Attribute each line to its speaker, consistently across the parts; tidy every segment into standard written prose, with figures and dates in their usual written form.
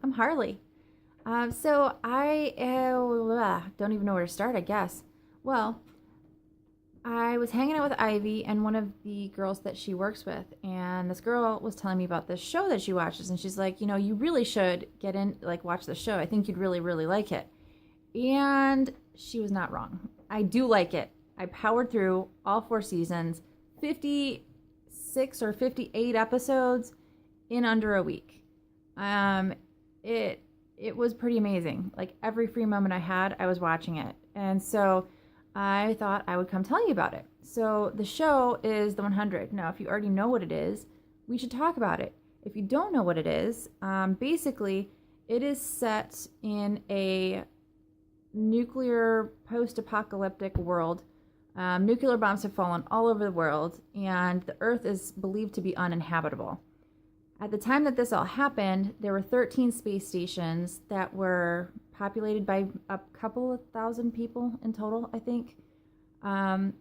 Speaker 1: I'm Harley. So I don't even know where to start, I guess. Well, I was hanging out with Ivy and one of the girls that she works with, and this girl was telling me about this show that she watches, and she's like, you really should get in, watch the show. I think you'd really, really like it. And she was not wrong. I do like it. I powered through all 4 seasons, 56 or 58 episodes in under a week. It was pretty amazing. Like every free moment I had, I was watching it. And so I thought I would come tell you about it. So the show is The 100. Now, if you already know what it is, we should talk about it. If you don't know what it is, basically it is set in a nuclear post-apocalyptic world. Nuclear bombs have fallen all over the world, and the Earth is believed to be uninhabitable. At the time that this all happened, there were 13 space stations that were populated by a couple of thousand people in total, I think, and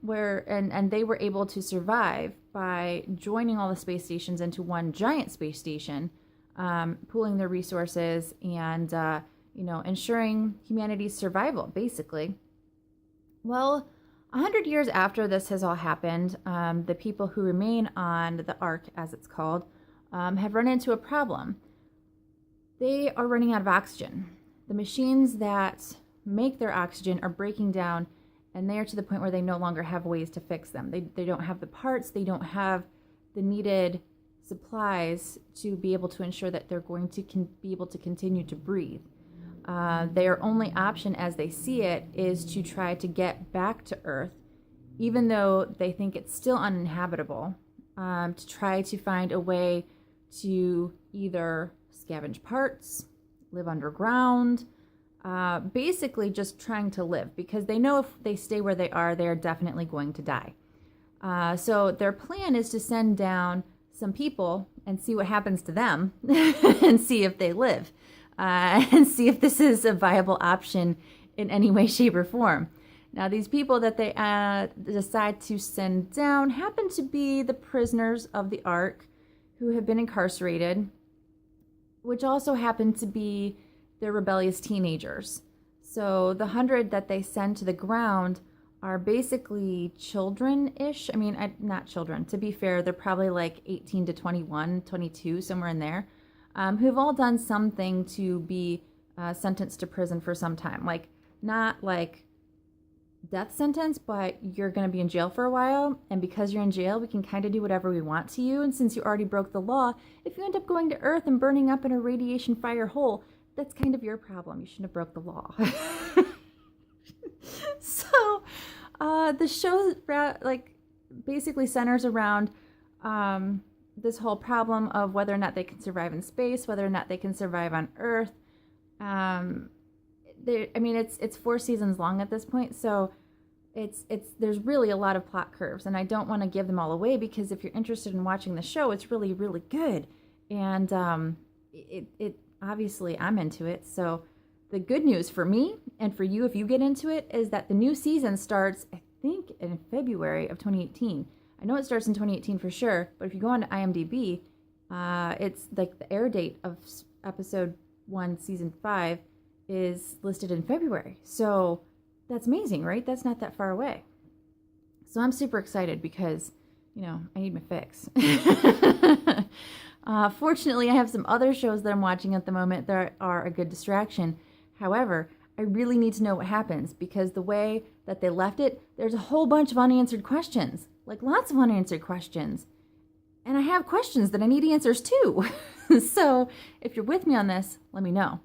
Speaker 1: they were able to survive by joining all the space stations into one giant space station, pooling their resources and ensuring humanity's survival, basically. Well, 100 years after this has all happened, the people who remain on the Ark, as it's called, have run into a problem. They are running out of oxygen. The machines that make their oxygen are breaking down, and they are to the point where they no longer have ways to fix them. They don't have the parts, they don't have the needed supplies to be able to ensure that they're going to be able to continue to breathe. Their only option, as they see it, is to try to get back to Earth, even though they think it's still uninhabitable, to try to find a way to either scavenge parts, live underground, basically just trying to live, because they know if they stay where they are definitely going to die. So their plan is to send down some people and see what happens to them and see if they live, and see if this is a viable option in any way, shape, or form. Now, these people that they decide to send down happen to be the prisoners of the Ark who have been incarcerated, which also happen to be the rebellious teenagers. So the 100 that they send to the ground are basically children-ish. I mean, not children. To be fair, they're probably like 18 to 21, 22, somewhere in there, who've all done something to be sentenced to prison for some time. Like, not like death sentence, but you're going to be in jail for a while, and because you're in jail, we can kind of do whatever we want to you, and since you already broke the law, if you end up going to Earth and burning up in a radiation fire hole, that's kind of your problem. You shouldn't have broke the law. So the show basically centers around this whole problem of whether or not they can survive in space, whether or not they can survive on Earth. It's 4 seasons long at this point, so there's really a lot of plot curves, and I don't want to give them all away, because if you're interested in watching the show, it's really, really good, and it obviously I'm into it. So the good news for me and for you, if you get into it, is that the new season starts, I think, in February of 2018. I know it starts in 2018 for sure, but if you go on to IMDb, it's like the air date of episode 1, season 5 is listed in February. So that's amazing, right? That's not that far away. So I'm super excited because, I need my fix. Fortunately, I have some other shows that I'm watching at the moment that are a good distraction. However, I really need to know what happens, because the way that they left it, there's a whole bunch of unanswered questions, like lots of unanswered questions. And I have questions that I need answers to. So if you're with me on this, let me know.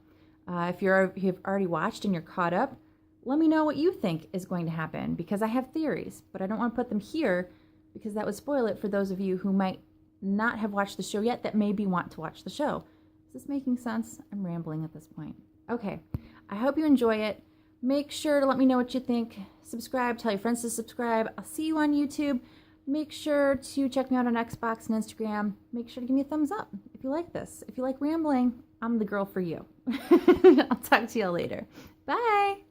Speaker 1: If you've already watched and you're caught up, let me know what you think is going to happen, because I have theories, but I don't want to put them here because that would spoil it for those of you who might not have watched the show yet that maybe want to watch the show. Is this making sense? I'm rambling at this point. Okay, I hope you enjoy it. Make sure to let me know what you think. Subscribe, tell your friends to subscribe. I'll see you on YouTube. Make sure to check me out on Xbox and Instagram. Make sure to give me a thumbs up if you like this. If you like rambling, I'm the girl for you. I'll talk to you all later. Bye.